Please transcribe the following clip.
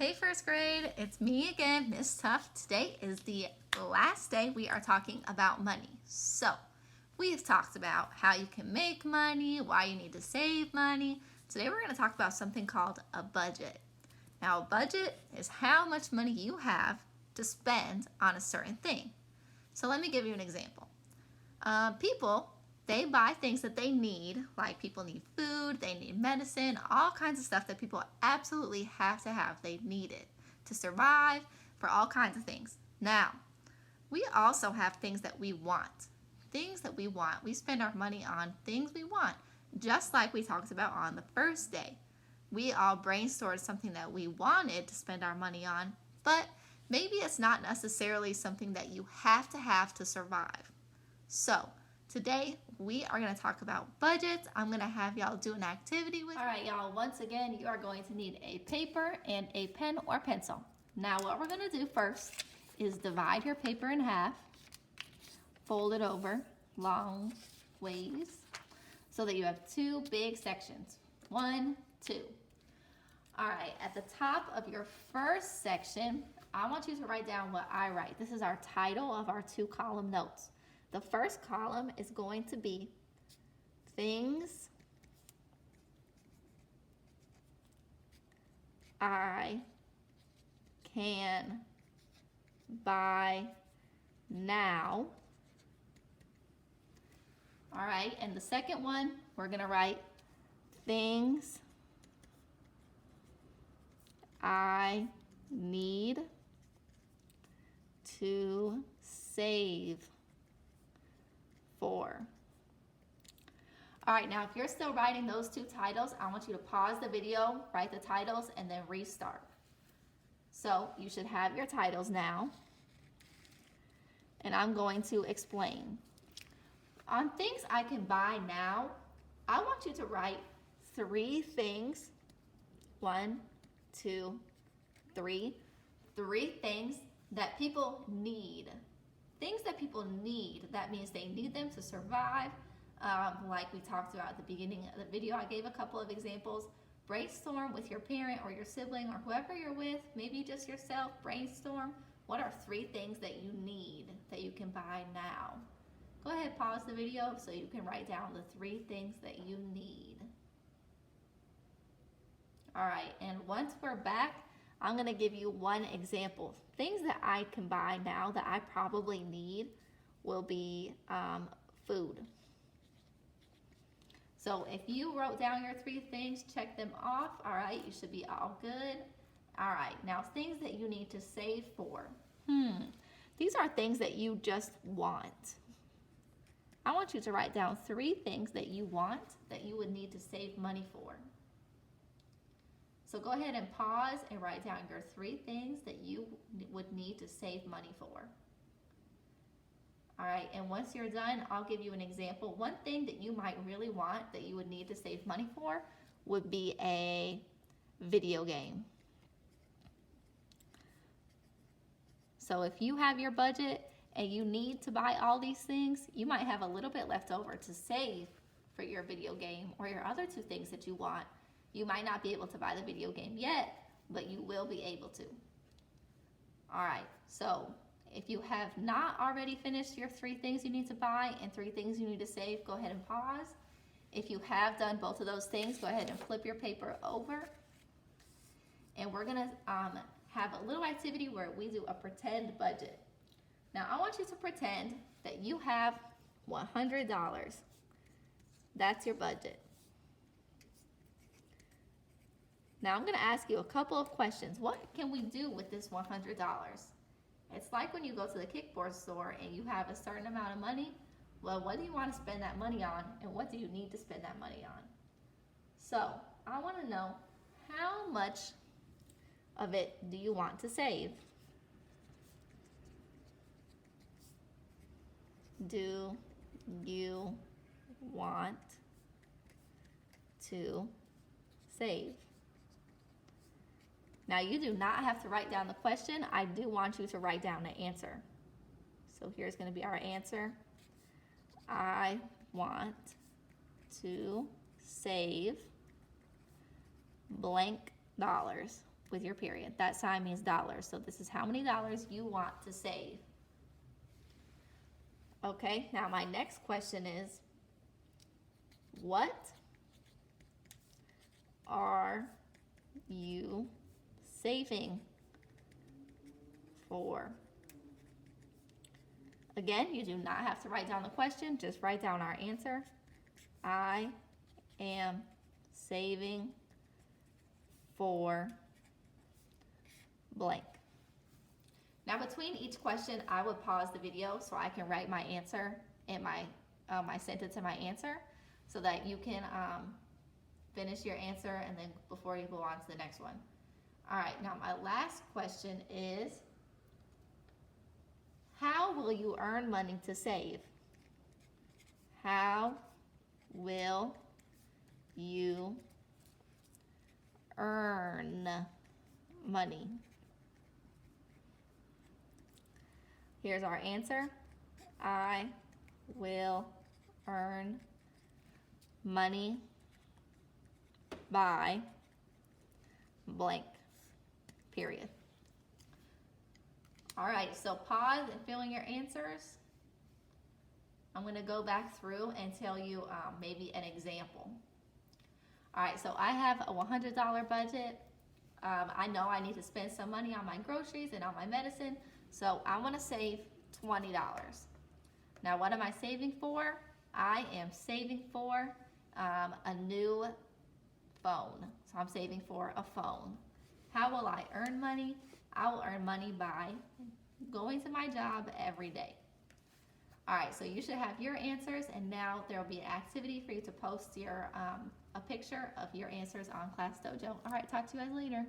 Hey first grade, it's me again, Miss Tuff. Today is the last day we are talking about money. So, we've talked about how you can make money, why you need to save money. Today we're going to talk about something called a budget. Now, a budget is how much money you have to spend on a certain thing. So let me give you an example. People, they buy things that they need, like people need food, they need medicine, all kinds of stuff that people absolutely have to have. They need it to survive, for all kinds of things. Now, we also have things that we want. Things that we want. We spend our money on things we want, just like we talked about on the first day. We all brainstormed something that we wanted to spend our money on, but maybe it's not necessarily something that you have to survive. So, today we are going to talk about budgets. I'm going to have y'all do an activity with me. All right, y'all, once again, you are going to need a paper and a pen or pencil. Now, what we're going to do first is divide your paper in half, fold it over long ways so that you have two big sections. 1, 2. All right, at the top of your first section, I want you to write down what I write. This is our title of our 2-column notes. The first column is going to be things I can buy now. All right, and the second one, we're going to write things I need to save for. All right, now if you're still writing those two titles, I want you to pause the video, write the titles, and then restart. So you should have your titles now, and I'm going to explain. On things I can buy now, I want you to write 3 things. 1, 2, 3. 3 things that people need. Things that people need. That means they need them to survive. Like we talked about at the beginning of the video, I gave a couple of examples. Brainstorm with your parent or your sibling or whoever you're with, maybe just yourself, brainstorm. What are 3 things that you need that you can buy now? Go ahead, pause the video so you can write down the 3 things that you need. All right, and once we're back, I'm going to give you one example. Things that I can buy now that I probably need will be food. So if you wrote down your 3 things, check them off. All right, you should be all good. All right, now things that you need to save for. These are things that you just want. I want you to write down 3 things that you want that you would need to save money for. So go ahead and pause and write down your 3 things that you would need to save money for. All right, and once you're done, I'll give you an example. One thing that you might really want that you would need to save money for would be a video game. So if you have your budget and you need to buy all these things, you might have a little bit left over to save for your video game or your other 2 things that you want. You might not be able to buy the video game yet, but you will be able to. All right, so if you have not already finished your 3 things you need to buy and 3 things you need to save, go ahead and pause. If you have done both of those things, go ahead and flip your paper over. And we're gonna have a little activity where we do a pretend budget. Now, I want you to pretend that you have $100. That's your budget. Now, I'm going to ask you a couple of questions. What can we do with this $100? It's like when you go to the kickboard store and you have a certain amount of money. Well, what do you want to spend that money on, and what do you need to spend that money on? So, I want to know, how much of it do you want to save? Do you want to save? Now, you do not have to write down the question. I do want you to write down the answer. So here's going to be our answer. I want to save blank dollars. with your period. That sign means dollars. So this is how many dollars you want to save. Okay, now my next question is, what are you saving for? Again, you do not have to write down the question, just write down our answer. I am saving for blank. Now between each question, I would pause the video so I can write my answer and my sentence and my answer so that you can finish your answer and then before you go on to the next one. All right, now my last question is, how will you earn money to save? How will you earn money? Here's our answer. I will earn money by blank, period. All right, so pause and fill in your answers. I'm going to go back through and tell you maybe an example. All right, so I have a $100 budget. I know I need to spend some money on my groceries and on my medicine, so I want to save $20. Now, what am I saving for? I am saving for a new phone. So I'm saving for a phone. How will I earn money? I will earn money by going to my job every day. All right, so you should have your answers, and now there will be an activity for you to post your a picture of your answers on Class Dojo. All right, talk to you guys later.